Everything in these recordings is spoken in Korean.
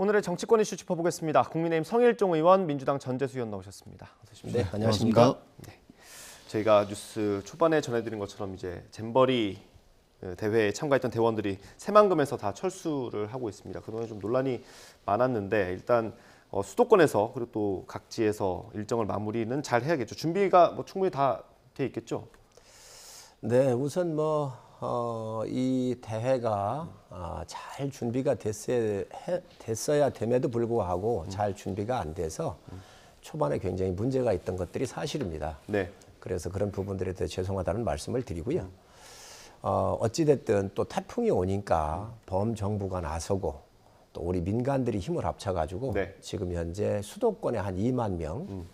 오늘의 정치권 이슈 짚어보겠습니다. 국민의힘 성일종 의원, 민주당 전재수 의원 나오셨습니다. 어서 오십시오. 네, 안녕하십니까. 네. 저희가 뉴스 초반에 전해드린 것처럼 이제 잼버리 대회에 참가했던 대원들이 새만금에서 다 철수를 하고 있습니다. 그동안 좀 논란이 많았는데 일단 수도권에서 그리고 또 각지에서 일정을 마무리는 잘 해야겠죠. 준비가 충분히 다 돼 있겠죠. 네, 우선 이 대회가 잘 준비가 됐어야 됨에도 불구하고 잘 준비가 안 돼서 초반에 굉장히 문제가 있던 것들이 사실입니다. 네. 그래서 그런 부분들에 대해 죄송하다는 말씀을 드리고요. 어찌됐든 또 태풍이 오니까 범정부가 나서고 또 우리 민간들이 힘을 합쳐가지고 네. 지금 현재 수도권에 한 2만 명,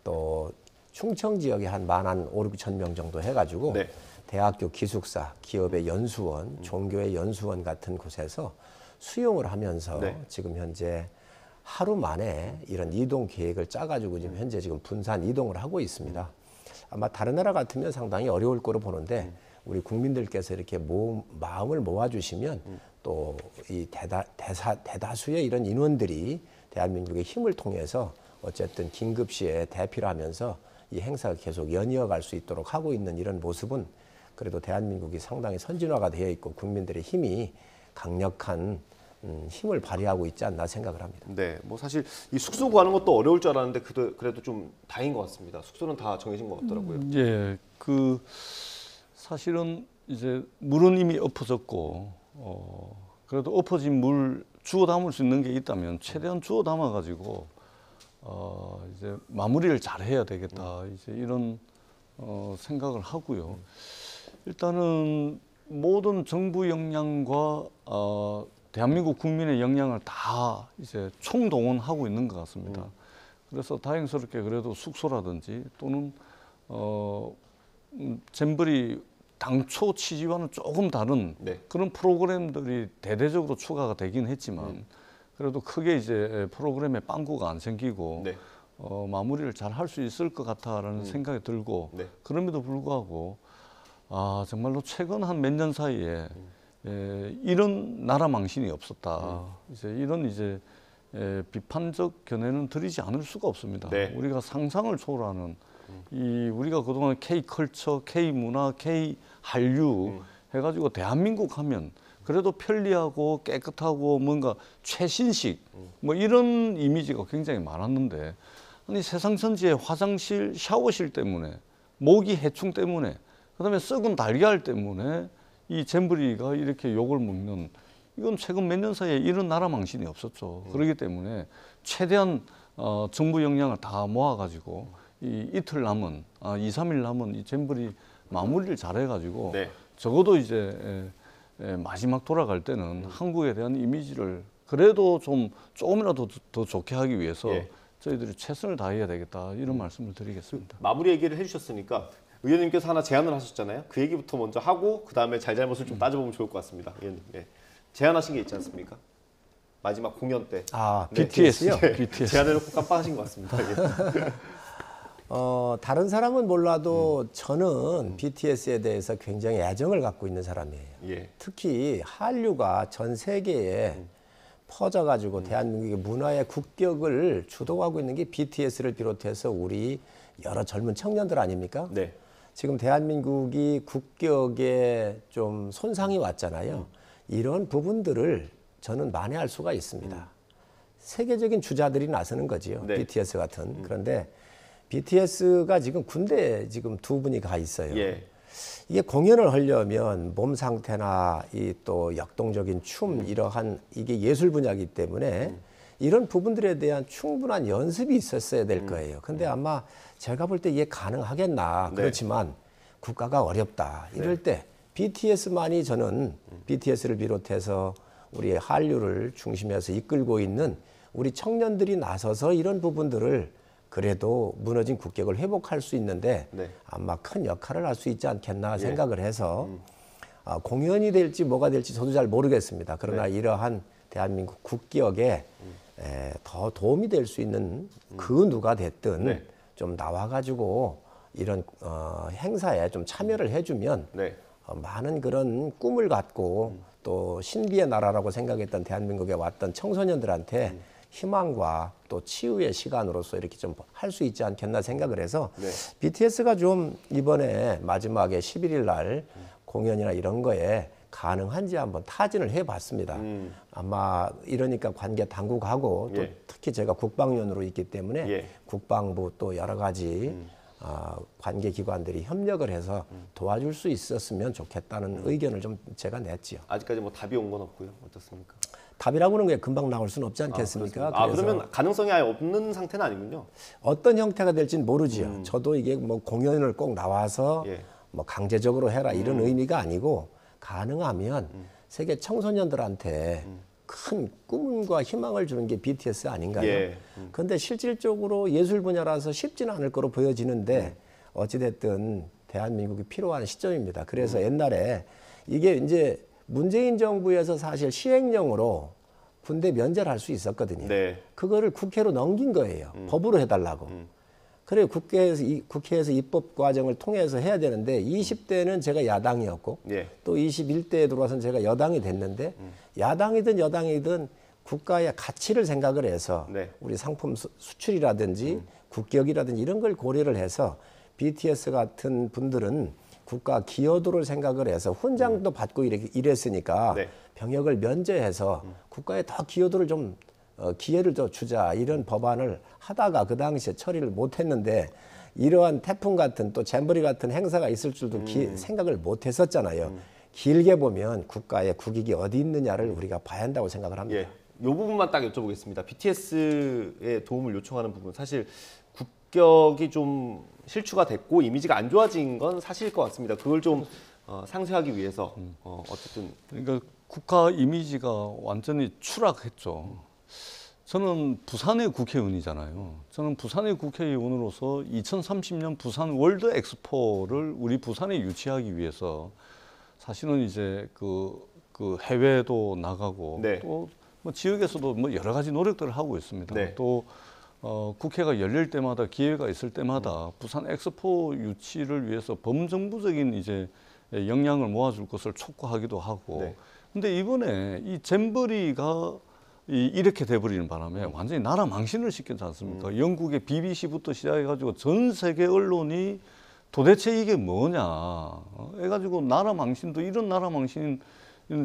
또 충청 지역에 한 5,6천 명 정도 해가지고 네. 대학교 기숙사, 기업의 연수원, 종교의 연수원 같은 곳에서 수용을 하면서 네. 지금 현재 하루 만에 이런 이동 계획을 짜가지고 지금 현재 분산 이동을 하고 있습니다. 아마 다른 나라 같으면 상당히 어려울 거로 보는데 우리 국민들께서 이렇게 마음을 모아주시면 또 이 대다수의 이런 인원들이 대한민국의 힘을 통해서 어쨌든 긴급시에 대피를 하면서 이 행사가 계속 연이어갈 수 있도록 하고 있는 이런 모습은 그래도 대한민국이 상당히 선진화가 되어 있고 국민들의 힘이 강력한 힘을 발휘하고 있지 않나 생각을 합니다. 네, 사실 이 숙소 구하는 것도 어려울 줄 알았는데 그래도 좀 다행인 것 같습니다. 숙소는 다 정해진 것 같더라고요. 예, 사실은 이제 물은 이미 엎어졌고 그래도 엎어진 물 주워 담을 수 있는 게 있다면 최대한 주워 담아 가지고 이제 마무리를 잘 해야 되겠다 이제 이런 생각을 하고요. 일단은 모든 정부 역량과 대한민국 국민의 역량을 다 이제 총동원하고 있는 것 같습니다. 그래서 다행스럽게 그래도 숙소라든지 또는 잼버리 당초 취지와는 조금 다른 네. 그런 프로그램들이 대대적으로 추가가 되긴 했지만 그래도 크게 이제 프로그램에 빵꾸가 안 생기고 네. 마무리를 잘 할 수 있을 것 같다라는 생각이 들고 네. 그럼에도 불구하고 정말로 최근 한 몇 년 사이에 이런 나라 망신이 없었다. 이제 비판적 견해는 드리지 않을 수가 없습니다. 네. 우리가 상상을 초월하는 우리가 그동안 K컬처, K문화, K한류 해가지고 대한민국 하면 그래도 편리하고 깨끗하고 뭔가 최신식 이런 이미지가 굉장히 많았는데 아니 세상 전체의 화장실, 샤워실 때문에 모기 해충 때문에 그다음에 썩은 달걀 때문에 이 잼버리가 이렇게 욕을 먹는 이건 최근 몇 년 사이에 이런 나라 망신이 없었죠. 그렇기 때문에 최대한 정부 역량을 다 모아가지고 이틀 남은 2, 3일 남은 이 잼버리 마무리를 잘해가지고 네. 적어도 이제 마지막 돌아갈 때는 한국에 대한 이미지를 그래도 조금이라도 더 좋게 하기 위해서 예. 저희들이 최선을 다해야 되겠다 이런 말씀을 드리겠습니다. 마무리 얘기를 해주셨으니까 의원님께서 하나 제안을 하셨잖아요. 그 얘기부터 먼저 하고 그 다음에 잘잘못을 좀 따져보면 좋을 것 같습니다. 의원님. 네. 제안하신 게 있지 않습니까? 마지막 공연 때. 네. BTS요? 네. BTS. 제안해놓고 깜빡하신 것 같습니다. 예. 다른 사람은 몰라도 저는 BTS에 대해서 굉장히 애정을 갖고 있는 사람이에요. 예. 특히 한류가 전 세계에 퍼져가지고 대한민국의 문화의 국격을 주도하고 있는 게 BTS를 비롯해서 우리 여러 젊은 청년들 아닙니까? 네. 지금 대한민국이 국격에 좀 손상이 왔잖아요. 이런 부분들을 저는 만회할 수가 있습니다. 세계적인 주자들이 나서는 거지요. 네. BTS 같은. 그런데 BTS가 지금 군대에 지금 두 분이 가 있어요. 예. 이게 공연을 하려면 몸 상태나 이 또 역동적인 춤 이러한 이게 예술 분야이기 때문에 이런 부분들에 대한 충분한 연습이 있었어야 될 거예요. 근데 아마 제가 볼 때 이게 가능하겠나. 네. 그렇지만 국가가 어렵다. 이럴 때 BTS만이 저는 BTS를 비롯해서 우리 한류를 중심해서 이끌고 있는 우리 청년들이 나서서 이런 부분들을 그래도 무너진 국격을 회복할 수 있는데 네. 아마 큰 역할을 할 수 있지 않겠나 생각을 해서 공연이 될지 뭐가 될지 저도 잘 모르겠습니다. 그러나 이러한 대한민국 국격에 더 도움이 될 수 있는 그 누가 됐든 좀 나와가지고 이런 행사에 좀 참여를 해주면 많은 그런 꿈을 갖고 또 신비의 나라라고 생각했던 대한민국에 왔던 청소년들한테 희망과 또 치유의 시간으로서 이렇게 좀 할 수 있지 않겠나 생각을 해서 네. BTS가 좀 이번에 마지막에 11일 날 공연이나 이런 거에 가능한지 한번 타진을 해봤습니다. 아마 이러니까 관계 당국하고 또 예. 특히 제가 국방위원으로 있기 때문에 예. 국방부 또 여러 가지 관계 기관들이 협력을 해서 도와줄 수 있었으면 좋겠다는 의견을 좀 제가 냈지요. 아직까지 뭐 답이 온 건 없고요. 어떻습니까? 답이라고 하는 게 금방 나올 수는 없지 않겠습니까? 그래서 그러면 가능성이 아예 없는 상태는 아니군요. 어떤 형태가 될지는 모르지요. 저도 이게 뭐 공연을 꼭 나와서 예. 뭐 강제적으로 해라 이런 의미가 아니고 가능하면 세계 청소년들한테 큰 꿈과 희망을 주는 게 BTS 아닌가요? 예. 그런데 실질적으로 예술 분야라서 쉽지는 않을 거로 보여지는데 어찌됐든 대한민국이 필요한 시점입니다. 그래서 옛날에 이게 이제 문재인 정부에서 사실 시행령으로 군대 면제를 할 수 있었거든요. 네. 그거를 국회로 넘긴 거예요. 법으로 해달라고. 그래 국회에서 입법 과정을 통해서 해야 되는데 20대는 제가 야당이었고 예. 또 21대에 들어와서는 제가 여당이 됐는데 야당이든 여당이든 국가의 가치를 생각을 해서 네. 우리 상품 수출이라든지 국격이라든지 이런 걸 고려를 해서 BTS 같은 분들은 국가 기여도를 생각을 해서 훈장도 받고 이랬으니까 네. 병역을 면제해서 국가에 더 기여도를 좀 기회를 더 주자 이런 법안을 하다가 그 당시에 처리를 못했는데 이러한 태풍 같은 또 잼버리 같은 행사가 있을 줄도 생각을 못했었잖아요. 길게 보면 국가의 국익이 어디 있느냐를 우리가 봐야 한다고 생각을 합니다. 예. 이 부분만 딱 여쭤보겠습니다. BTS의 도움을 요청하는 부분, 사실 국격이 좀 실추가 됐고 이미지가 안 좋아진 건 사실일 것 같습니다. 그걸 좀 상쇄하기 위해서 어쨌든 그러니까 국가 이미지가 완전히 추락했죠. 저는 부산의 국회의원이잖아요. 저는 부산의 국회의원으로서 2030년 부산 월드 엑스포를 우리 부산에 유치하기 위해서 사실은 이제 그 해외도 나가고 네. 또 뭐 지역에서도 뭐 여러 가지 노력들을 하고 있습니다. 네. 또 국회가 열릴 때마다 기회가 있을 때마다 부산 엑스포 유치를 위해서 범정부적인 이제 역량을 모아줄 것을 촉구하기도 하고. 네. 근데 이번에 이 잼버리가 이렇게 돼버리는 바람에 완전히 나라 망신을 시켰지 않습니까? 영국의 BBC부터 시작해가지고 전 세계 언론이 도대체 이게 뭐냐 해가지고 나라 망신도 이런 나라 망신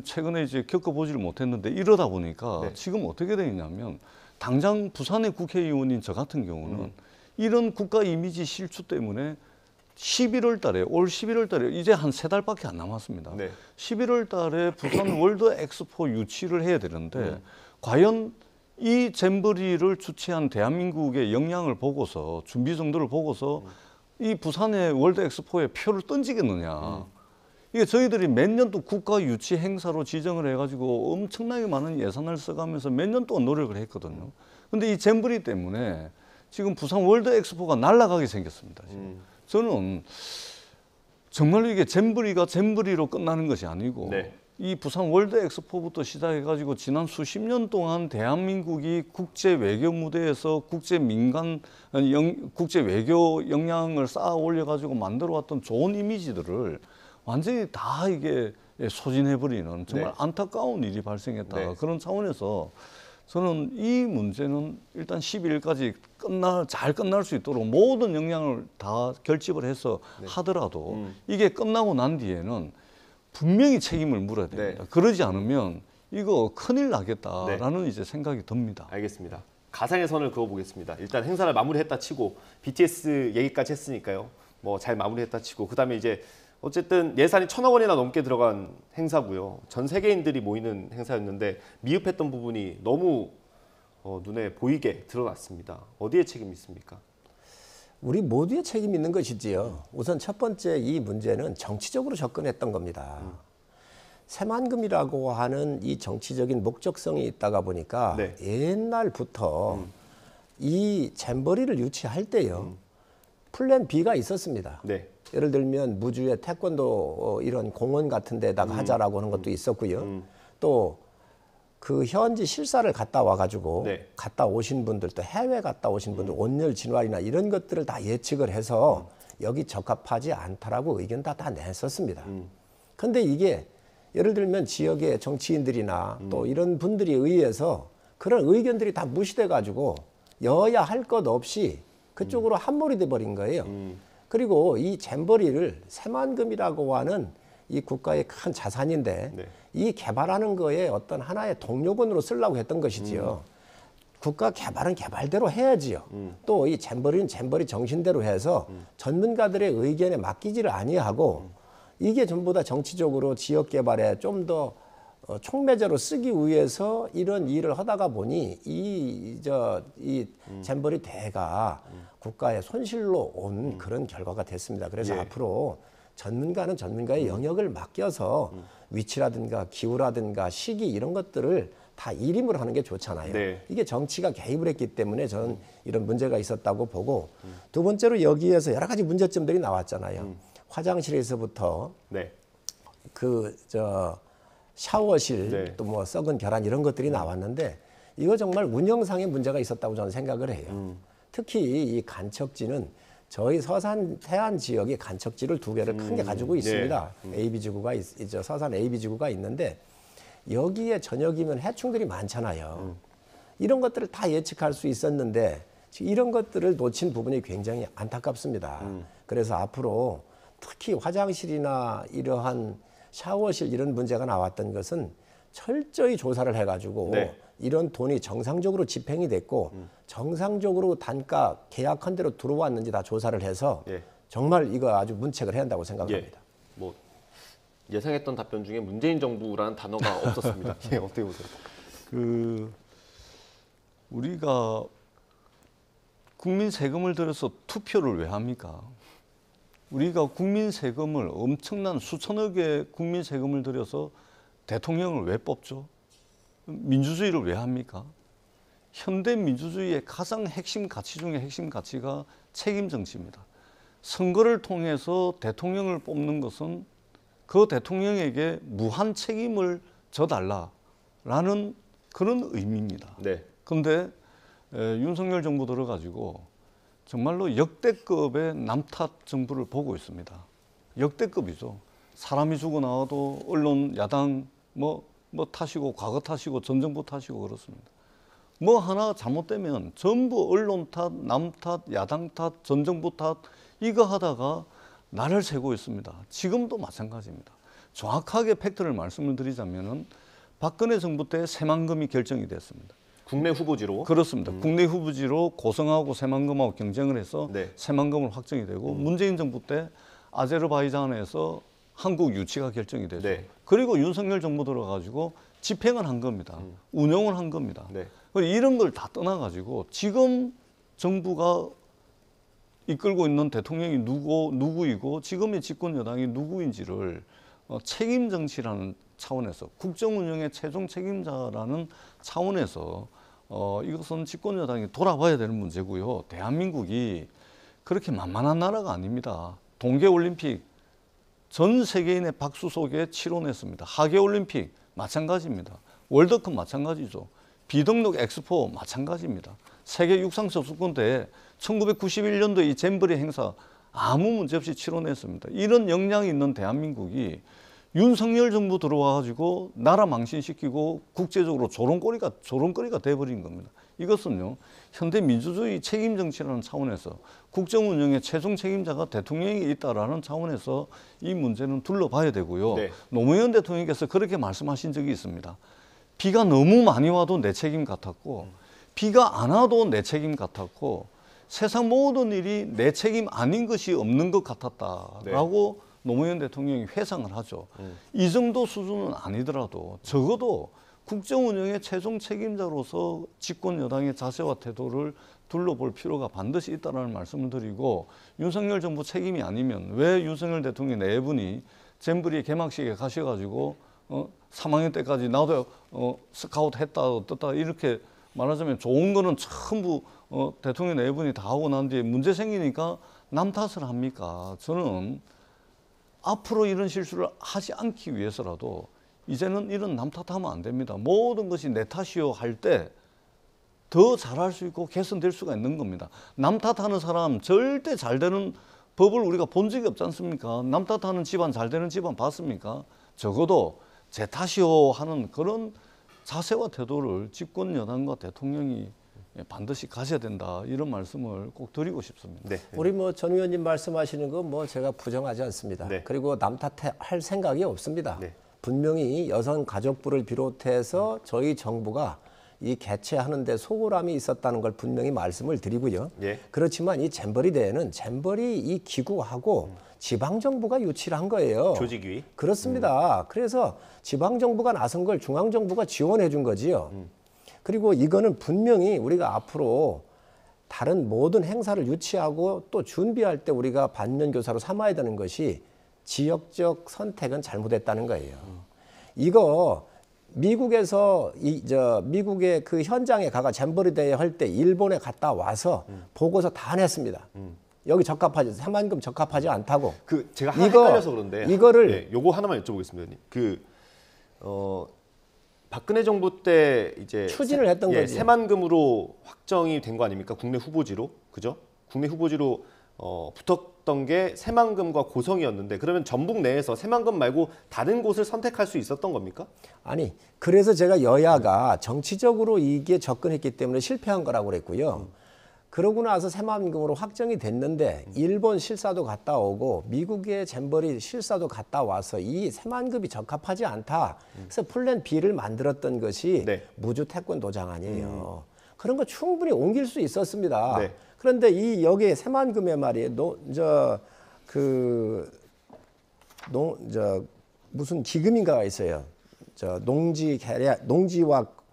최근에 이제 겪어보지를 못했는데 이러다 보니까 네. 지금 어떻게 되냐면 당장 부산의 국회의원인 저 같은 경우는 이런 국가 이미지 실추 때문에 11월 달에 올 11월 달에 이제 한 3달밖에 안 남았습니다. 네. 11월 달에 부산 월드 엑스포 유치를 해야 되는데 과연 이 잼버리를 주최한 대한민국의 역량을 보고서 준비 정도를 보고서 이 부산의 월드 엑스포에 표를 던지겠느냐. 이게 저희들이 몇 년 또 국가 유치 행사로 지정을 해가지고 엄청나게 많은 예산을 써가면서 몇 년 동안 노력을 했거든요. 근데 이 잼버리 때문에 지금 부산 월드 엑스포가 날아가게 생겼습니다. 지금. 저는 정말로 이게 잼버리가 잼버리로 끝나는 것이 아니고 네. 이 부산 월드 엑스포부터 시작해가지고 지난 수십 년 동안 대한민국이 국제 외교 무대에서 국제 외교 역량을 쌓아 올려가지고 만들어왔던 좋은 이미지들을 완전히 다 이게 소진해버리는 정말 네. 안타까운 일이 발생했다. 네. 그런 차원에서 저는 이 문제는 일단 12일까지 잘 끝날 수 있도록 모든 역량을 다 결집을 해서 하더라도 이게 끝나고 난 뒤에는 분명히 책임을 물어야 됩니다. 네. 그러지 않으면 이거 큰일 나겠다라는 이제 생각이 듭니다. 알겠습니다. 가상의 선을 그어보겠습니다. 일단 행사를 마무리했다 치고 BTS 얘기까지 했으니까요. 뭐 잘 마무리했다 치고 그다음에 이제 어쨌든 예산이 1,000억 원이나 넘게 들어간 행사고요. 전 세계인들이 모이는 행사였는데 미흡했던 부분이 너무 눈에 보이게 드러났습니다. 어디에 책임이 있습니까? 우리 모두의 책임이 있는 것이지요. 우선 첫 번째 이 문제는 정치적으로 접근했던 겁니다. 새만금이라고 하는 이 정치적인 목적성이 있다가 보니까 네. 옛날부터 이 잼버리를 유치할 때요. 플랜 B가 있었습니다. 네. 예를 들면 무주의 태권도 이런 공원 같은 데다가 하자라고 하는 것도 있었고요. 또 그 현지 실사를 갔다 와가지고 네. 갔다 오신 분들 또 해외 갔다 오신 분들 온열 진화이나 이런 것들을 다 예측을 해서 여기 적합하지 않다라고 의견 다 냈었습니다. 근데 이게 예를 들면 지역의 정치인들이나 또 이런 분들에 의해서 그런 의견들이 다 무시돼 가지고 여야 할 것 없이 그쪽으로 함몰이 돼 버린 거예요. 그리고 이 잼버리를 새만금이라고 하는 이 국가의 큰 자산인데 네. 이 개발하는 거에 어떤 하나의 동력원으로 쓰려고 했던 것이지요. 국가 개발은 개발대로 해야지요. 또 이 잼버리는 잼버리 정신대로 해서 전문가들의 의견에 맡기지를 아니하고 이게 전부 다 정치적으로 지역 개발에 좀 더 촉매제로 쓰기 위해서 이런 일을 하다가 보니 이 잼버리 대가 국가의 손실로 온 그런 결과가 됐습니다. 그래서 예. 앞으로 전문가는 전문가의 영역을 맡겨서 위치라든가 기후라든가 시기 이런 것들을 다 일임을 하는 게 좋잖아요. 네. 이게 정치가 개입을 했기 때문에 저는 이런 문제가 있었다고 보고 두 번째로 여기에서 여러 가지 문제점들이 나왔잖아요. 화장실에서부터 네. 샤워실 네. 또 뭐 썩은 계란 이런 것들이 나왔는데 이거 정말 운영상의 문제가 있었다고 저는 생각을 해요. 특히 이 간척지는 저희 서산 해안 지역이 간척지를 두 개를 크게 가지고 있습니다. AB 지구가 있죠. 서산 AB 지구가 있는데 여기에 저녁이면 해충들이 많잖아요. 이런 것들을 다 예측할 수 있었는데 이런 것들을 놓친 부분이 굉장히 안타깝습니다. 그래서 앞으로 특히 화장실이나 이러한 샤워실 이런 문제가 나왔던 것은 철저히 조사를 해가지고 네. 이런 돈이 정상적으로 집행이 됐고 정상적으로 단가 계약한 대로 들어왔는지 다 조사를 해서 예. 정말 이거 아주 문책을 해야 한다고 생각합니다. 뭐 예상했던 답변 중에 문재인 정부라는 단어가 없었습니다. 예, 어떻게 보세요? 우리가 국민 세금을 들여서 투표를 왜 합니까? 우리가 국민 세금을 엄청난 수천억의 국민 세금을 들여서 대통령을 왜 뽑죠? 민주주의를 왜 합니까? 현대 민주주의의 가장 핵심 가치 중에 핵심 가치가 책임 정치입니다. 선거를 통해서 대통령을 뽑는 것은 그 대통령에게 무한 책임을 져달라라는 그런 의미입니다. 네. 그런데 윤석열 정부 들어가지고 정말로 역대급의 남탓 정부를 보고 있습니다. 역대급이죠. 사람이 죽어 나와도 언론 야당 뭐 탓이고 과거 탓이고 전 정부 탓이고 그렇습니다. 뭐 하나 잘못되면 전부 언론 탓, 남 탓, 야당 탓, 전 정부 탓 이거 하다가 날을 새고 있습니다. 지금도 마찬가지입니다. 정확하게 팩트를 말씀을 드리자면은 박근혜 정부 때 새만금이 결정이 됐습니다. 국내 후보지로. 그렇습니다. 국내 후보지로 고성하고 새만금하고 경쟁을 해서 네. 새만금을 확정이 되고 문재인 정부 때 아제르바이잔에서 한국 유치가 결정이 되죠. 네. 그리고 윤석열 정부 들어가지고 집행을 한 겁니다. 운영을 한 겁니다. 네. 이런 걸 다 떠나가지고 지금 정부가 이끌고 있는 대통령이 누구이고 지금의 집권 여당이 누구인지를 책임 정치라는 차원에서 국정 운영의 최종 책임자라는 차원에서 이것은 집권 여당이 돌아봐야 되는 문제고요. 대한민국이 그렇게 만만한 나라가 아닙니다. 동계올림픽 전 세계인의 박수 속에 치러냈습니다. 하계올림픽 마찬가지입니다. 월드컵 마찬가지죠. 비등록 엑스포 마찬가지입니다. 세계 육상 선수권대회 1991년도 이 잼버리 행사 아무 문제 없이 치러냈습니다. 이런 역량이 있는 대한민국이 윤석열 정부 들어와가지고 나라 망신시키고 국제적으로 조롱거리가 돼버린 겁니다. 이것은요 현대 민주주의 책임 정치라는 차원에서 국정 운영의 최종 책임자가 대통령이 있다라는 차원에서 이 문제는 둘러봐야 되고요. 네. 노무현 대통령께서 그렇게 말씀하신 적이 있습니다. 비가 너무 많이 와도 내 책임 같았고 비가 안 와도 내 책임 같았고 세상 모든 일이 내 책임 아닌 것이 없는 것 같았다라고 노무현 대통령이 회상을 하죠. 이 정도 수준은 아니더라도 적어도 국정 운영의 최종 책임자로서 집권 여당의 자세와 태도를 둘러볼 필요가 반드시 있다는 말씀을 드리고 윤석열 정부 책임이 아니면 왜 윤석열 대통령 네 분이 잼버리 개막식에 가셔가지고 3학년 때까지 나도 스카우트 했다 어떻다 이렇게 말하자면 좋은 거는 전부 대통령 네 분이 다 하고 난 뒤에 문제 생기니까 남 탓을 합니까? 저는 앞으로 이런 실수를 하지 않기 위해서라도 이제는 이런 남 탓하면 안 됩니다. 모든 것이 내 탓이요 할 때 더 잘할 수 있고 개선될 수가 있는 겁니다. 남 탓하는 사람 절대 잘 되는 법을 우리가 본 적이 없지 않습니까? 남 탓하는 집안 잘 되는 집안 봤습니까? 적어도 제 탓이요 하는 그런 자세와 태도를 집권 여당과 대통령이 반드시 가져야 된다 이런 말씀을 꼭 드리고 싶습니다. 네. 우리 뭐 전 의원님 말씀하시는 거 뭐 제가 부정하지 않습니다. 네. 그리고 남 탓할 생각이 없습니다. 네. 분명히 여성가족부를 비롯해서 저희 정부가 이 개최하는 데 소홀함이 있었다는 걸 분명히 말씀을 드리고요. 예. 그렇지만 이 잼버리 대회는 잼버리 이 기구하고 지방정부가 유치를 한 거예요. 조직위. 그렇습니다. 그래서 지방정부가 나선 걸 중앙정부가 지원해 준 거지요. 그리고 이거는 분명히 우리가 앞으로 다른 모든 행사를 유치하고 또 준비할 때 우리가 반면교사로 삼아야 되는 것이 지역적 선택은 잘못했다는 거예요. 이거 미국에서 미국의 그 현장에 가가 잼버리 대회 할 때 일본에 갔다 와서 보고서 다 냈습니다. 여기 적합하지 새만금 적합하지 않다고. 그 제가 하나 헷갈려서 그런데 이거를 네, 요거 하나만 여쭤보겠습니다, 의원님. 박근혜 정부 때 이제 추진을 했던 거지. 새만금으로 확정이 된 거 아닙니까? 국내 후보지로, 그죠? 국내 후보지로 붙었던 게 새만금과 고성이었는데 그러면 전북 내에서 새만금 말고 다른 곳을 선택할 수 있었던 겁니까? 아니 그래서 제가 여야가 정치적으로 이게 접근했기 때문에 실패한 거라고 그랬고요. 그러고 나서 새만금으로 확정이 됐는데 일본 실사도 갔다 오고 미국의 잼버리 실사도 갔다 와서 이 새만금이 적합하지 않다. 그래서 플랜 B를 만들었던 것이 네. 무주 태권도장 아니에요. 그런 거 충분히 옮길 수 있었습니다. 네. 그런데 이 여기에 새만금에 말이에요. 무슨 기금인가가 있어요.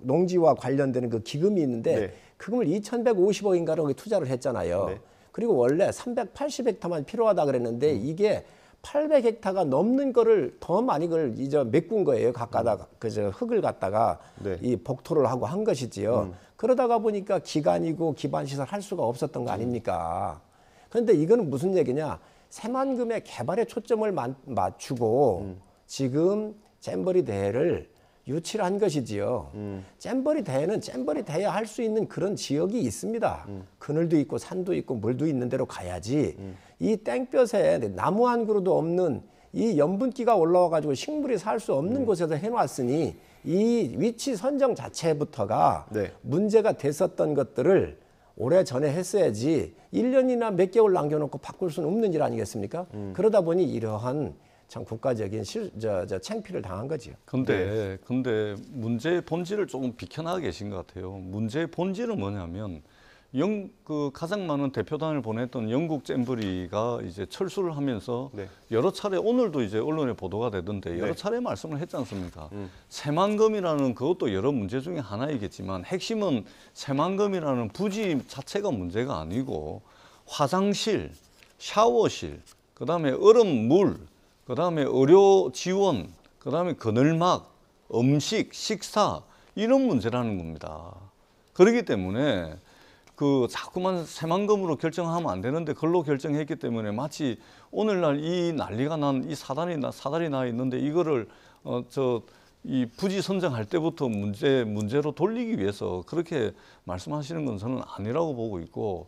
농지와 관련되는 그 기금이 있는데 네. 그금을 2,150억인가를 거기 투자를 했잖아요. 네. 그리고 원래 380헥타만 필요하다 그랬는데 이게 800헥타가 넘는 거를 더 많이 그걸 이제 메꾼 거예요. 갖다가 그저 흙을 갖다가 네. 이 복토를 하고 한 것이지요. 그러다가 보니까 기간이고 기반 시설 할 수가 없었던 거 아닙니까? 그런데 이거는 무슨 얘기냐? 새만금의 개발에 초점을 맞추고 지금 잼버리 대회를 유치를 한 것이지요. 잼버리 대회는 잼버리 대회 할 수 있는 그런 지역이 있습니다. 그늘도 있고 산도 있고 물도 있는 데로 가야지. 이 땡볕에 나무 한 그루도 없는 이 염분기가 올라와 가지고 식물이 살 수 없는 곳에서 해놨으니 이 위치 선정 자체부터가 네. 문제가 됐었던 것들을 오래 전에 했어야지 1년이나 몇 개월 남겨놓고 바꿀 수는 없는 일 아니겠습니까? 그러다 보니 이러한 참 국가적인 창피를 당한 거지요. 근데 문제의 본질을 조금 비켜나가 계신 것 같아요. 문제의 본질은 뭐냐면 그 가장 많은 대표단을 보냈던 영국 잼버리가 이제 철수를 하면서 네. 여러 차례 오늘도 이제 언론에 보도가 되던데 여러 네. 차례 말씀을 했지 않습니까? 새만금이라는 그것도 여러 문제 중에 하나이겠지만 핵심은 새만금이라는 부지 자체가 문제가 아니고 화장실, 샤워실, 그다음에 얼음 물, 그다음에 의료 지원, 그다음에 그늘막, 음식, 식사 이런 문제라는 겁니다. 그렇기 때문에 그 자꾸만 새만금으로 결정하면 안 되는데 그걸로 결정했기 때문에 마치 오늘날 이 난리가 난 이 사달이 나 있는데 이거를 이 부지 선정할 때부터 문제로 돌리기 위해서 그렇게 말씀하시는 건 저는 아니라고 보고 있고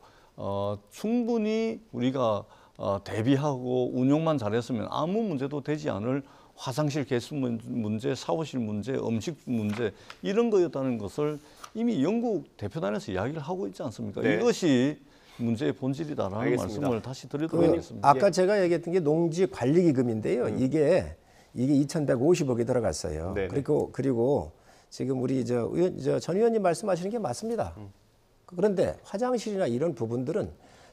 충분히 우리가 대비하고 운용만 잘했으면 아무 문제도 되지 않을 화장실 개수 문제, 샤워실 문제, 음식 문제 이런 거였다는 것을 이미 영국 대표단에서 이야기를 하고 있지 않습니까? 네. 이것이 문제의 본질이다라는 알겠습니다. 말씀을 다시 드리도록 하겠습니다. 아까 제가 얘기했던 게 농지관리기금인데요. 이게 2,150억이 들어갔어요. 네네. 그리고 지금 우리 전 의원님 말씀하시는 게 맞습니다. 그런데 화장실이나 이런 부분들은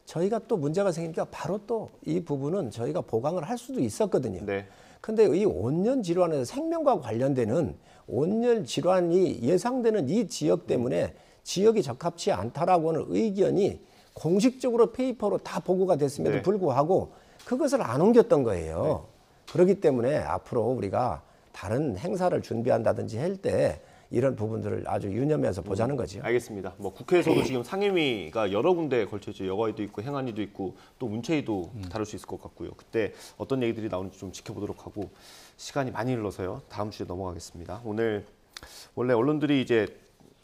저희가 또 문제가 생기니까 바로 또 이 부분은 저희가 보강을 할 수도 있었거든요. 네. 근데 이 온열 질환에서 생명과 관련되는 온열 질환이 예상되는 이 지역 때문에 지역이 적합치 않다라고 하는 의견이 공식적으로 페이퍼로 다 보고가 됐음에도 네. 불구하고 그것을 안 옮겼던 거예요. 그렇기 때문에 앞으로 우리가 다른 행사를 준비한다든지 할 때 이런 부분들을 아주 유념해서 보자는 거죠. 알겠습니다. 뭐 국회에서도 지금 상임위가 여러 군데에 걸쳐있죠. 여가위도 있고 행안위도 있고 또 문체위도 다룰 수 있을 것 같고요. 그때 어떤 얘기들이 나오는지 좀 지켜보도록 하고 시간이 많이 흘러서요. 다음 주에 넘어가겠습니다. 오늘 원래 언론들이 이제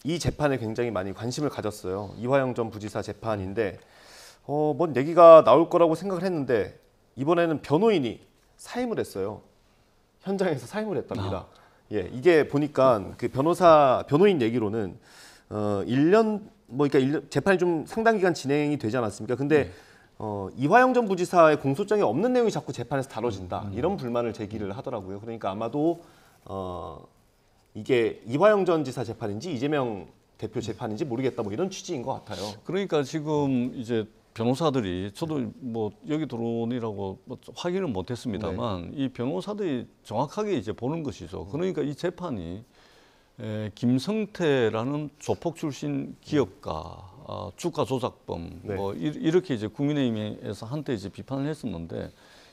이 재판에 굉장히 많이 관심을 가졌어요. 이화영 전 부지사 재판인데 뭔 얘기가 나올 거라고 생각을 했는데 이번에는 변호인이 사임을 했어요. 현장에서 사임을 했답니다. 예, 이게 보니까 그 변호인 얘기로는 1년 그러니까 재판이 좀 상당 기간 진행이 되지 않았습니까? 근데 이화영 전 부지사의 공소장에 없는 내용이 자꾸 재판에서 다뤄진다. 이런 불만을 제기를 하더라고요. 그러니까 아마도 이게 이화영 전 지사 재판인지 이재명 대표 재판인지 모르겠다. 뭐 이런 취지인 것 같아요. 그러니까 지금 이제 변호사들이 저도 뭐 여기 들어오니라고 뭐 확인은 못했습니다만 이 변호사들이 정확하게 이제 보는 것이죠. 그러니까 이 재판이 김성태라는 조폭 출신 기업가 주가 조작범 네. 뭐 이렇게 이제 국민의힘에서 한때 이제 비판을 했었는데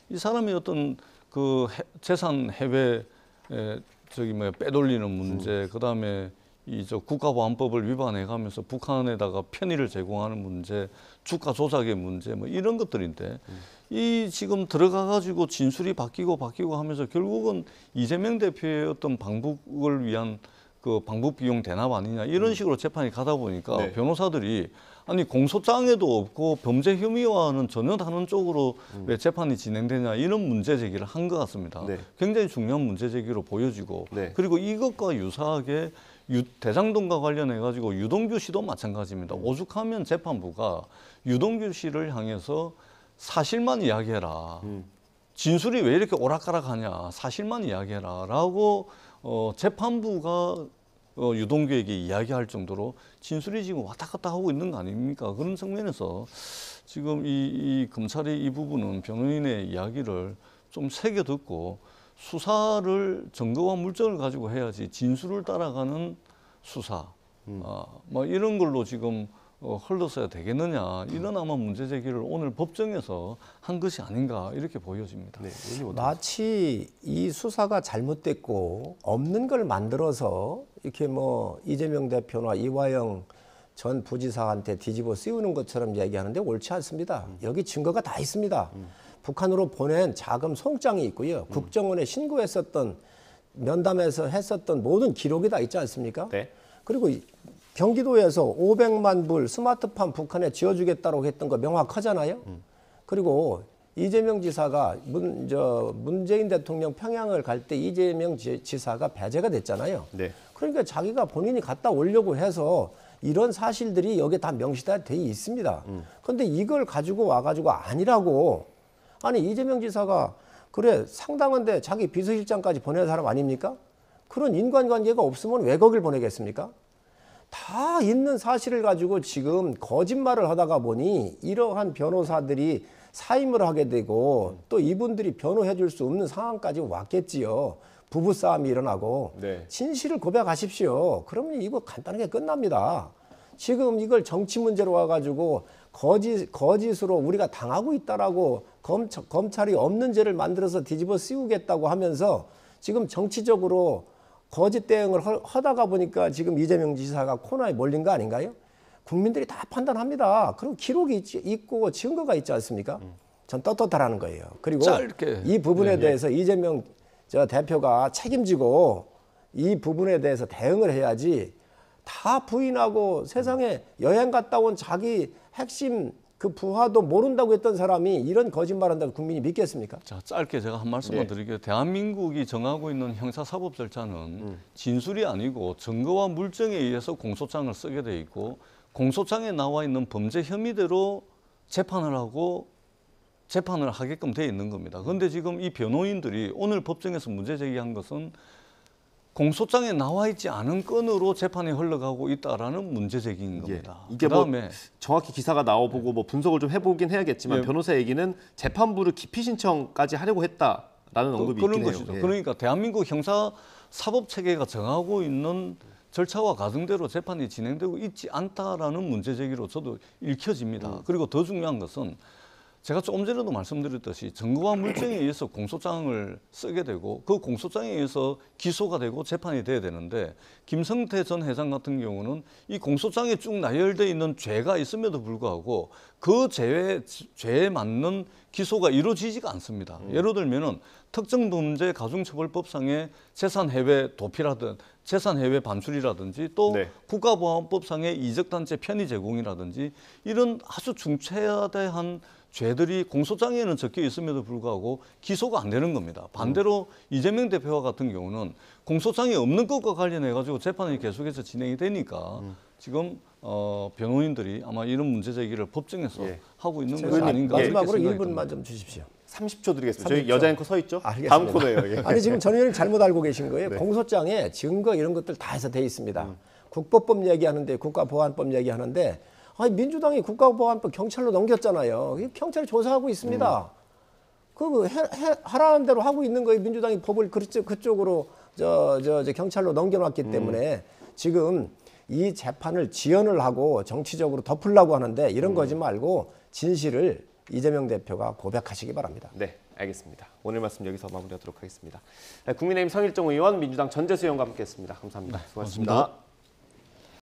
이 사람이 어떤 그 재산 해외 저기 뭐 빼돌리는 문제 그다음에 이 저 국가보안법을 위반해가면서 북한에다가 편의를 제공하는 문제, 주가 조작의 문제 뭐 이런 것들인데 이 지금 들어가가지고 진술이 바뀌고 하면서 결국은 이재명 대표의 어떤 방북을 위한 그 방북 비용 대납 아니냐 이런 식으로 재판이 가다 보니까 네. 변호사들이 아니 공소장에도 없고 범죄 혐의와는 전혀 다른 쪽으로 왜 재판이 진행되냐 이런 문제 제기를 한 것 같습니다. 네. 굉장히 중요한 문제 제기로 보여지고 네. 그리고 이것과 유사하게 대장동과 관련해 가지고 유동규 씨도 마찬가지입니다. 오죽하면 재판부가 유동규 씨를 향해서 사실만 이야기해라. 진술이 왜 이렇게 오락가락하냐. 사실만 이야기해라라고 재판부가 유동규에게 이야기할 정도로 진술이 지금 왔다 갔다 하고 있는 거 아닙니까? 그런 측면에서 지금 이 검찰이 이 부분은 변호인의 이야기를 좀 새겨 듣고 수사를 증거와 물증을 가지고 해야지 진술을 따라가는 수사 뭐 이런 걸로 지금 흘러서야 되겠느냐 이런 아마 문제 제기를 오늘 법정에서 한 것이 아닌가 이렇게 보여집니다. 네, 마치 이 수사가 잘못됐고 없는 걸 만들어서 이렇게 뭐 이재명 대표나 이화영 전 부지사한테 뒤집어 씌우는 것처럼 얘기하는데 옳지 않습니다. 여기 증거가 다 있습니다. 북한으로 보낸 자금 송장이 있고요. 국정원에 신고했었던 면담에서 했었던 모든 기록이 다 있지 않습니까? 네. 그리고 경기도에서 500만 불 스마트팜 북한에 지어주겠다고 했던 거 명확하잖아요. 그리고 이재명 지사가 문재인 대통령 평양을 갈 때 이재명 지사가 배제가 됐잖아요. 네. 그러니까 자기가 본인이 갔다 오려고 해서 이런 사실들이 여기에 다 명시돼 있습니다. 그런데 이걸 가지고 와가지고 아니라고 아니 이재명 지사가 그래 상당한데 자기 비서실장까지 보낸 사람 아닙니까? 그런 인간관계가 없으면 왜 거길 보내겠습니까? 다 있는 사실을 가지고 지금 거짓말을 하다가 보니 이러한 변호사들이 사임을 하게 되고 또 이분들이 변호해 줄 수 없는 상황까지 왔겠지요. 부부싸움이 일어나고 네. 진실을 고백하십시오. 그러면 이거 간단하게 끝납니다. 지금 이걸 정치 문제로 와가지고 거짓으로 우리가 당하고 있다라고 검찰이 없는 죄를 만들어서 뒤집어 씌우겠다고 하면서 지금 정치적으로 거짓 대응을 하다가 보니까 지금 이재명 지사가 코너에 몰린 거 아닌가요? 국민들이 다 판단합니다. 그리고 기록이 있고 증거가 있지 않습니까? 전 떳떳하라는 거예요. 그리고 짧게. 이 부분에 대해서 이재명 대표가 책임지고 이 부분에 대해서 대응을 해야지 다 부인하고 세상에 여행 갔다 온 자기 핵심 그 부하도 모른다고 했던 사람이 이런 거짓말한다고 국민이 믿겠습니까? 자, 짧게 제가 한 말씀만 드릴게요. 대한민국이 정하고 있는 형사사법 절차는 진술이 아니고 증거와 물증에 의해서 공소장을 쓰게 돼 있고 공소장에 나와 있는 범죄 혐의대로 재판을 하게끔 돼 있는 겁니다. 그런데 지금 이 변호인들이 오늘 법정에서 문제 제기한 것은 공소장에 나와 있지 않은 건으로 재판이 흘러가고 있다라는 문제 제기인 겁니다. 이게 그다음에 뭐 정확히 기사가 나와보고 뭐 분석을 좀 해보긴 해야겠지만 변호사 얘기는 재판부를 기피 신청까지 하려고 했다라는 언급이 그런 있긴 것이죠. 해요. 예. 그러니까 대한민국 형사 사법 체계가 정하고 있는 절차와 과정대로 재판이 진행되고 있지 않다라는 문제 제기로 저도 읽혀집니다. 그리고 더 중요한 것은 제가 조금 전에도 말씀드렸듯이 증거와 물증에 의해서 공소장을 쓰게 되고 그 공소장에 의해서 기소가 되고 재판이 돼야 되는데 김성태 전 회장 같은 경우는 이 공소장에 쭉 나열되어 있는 죄가 있음에도 불구하고 그 죄에 맞는 기소가 이루어지지가 않습니다. 예를 들면은 특정범죄 가중처벌법상의 재산 해외 도피라든 재산 해외 반출이라든지 또 네. 국가보안법상의 이적단체 편의 제공이라든지 이런 아주 중차대한 죄들이 공소장에는 적혀 있음에도 불구하고 기소가 안 되는 겁니다. 반대로 이재명 대표와 같은 경우는 공소장이 없는 것과 관련해 가지고 재판이 계속해서 진행이 되니까 지금 변호인들이 아마 이런 문제 제기를 법정에서 예. 하고 있는 것이 제가 아닌가 이렇게 마지막으로 생각이 1분만 듭니다. 좀 주십시오. 30초 드리겠습니다. 저희 30초. 여자 앵커 서 있죠? 알겠습니다. 다음 코너예요. 예. 아니 지금 전 의원님 잘못 알고 계신 거예요. 네. 공소장에 증거 이런 것들 다 해서 돼 있습니다. 국보법 얘기하는데 국가보안법 얘기하는데 아니 민주당이 국가보안법 경찰로 넘겼잖아요. 경찰 조사하고 있습니다. 하라는 대로 하고 있는 거예요. 민주당이 법을 그쪽으로 저 경찰로 넘겨놨기 때문에 지금 이 재판을 지연을 하고 정치적으로 덮으려고 하는데 이런 거지 말고 진실을 이재명 대표가 고백하시기 바랍니다. 네, 알겠습니다. 오늘 말씀 여기서 마무리하도록 하겠습니다. 국민의힘 성일종 의원, 민주당 전재수 의원과 함께했습니다. 감사합니다. 수고하셨습니다. 고맙습니다.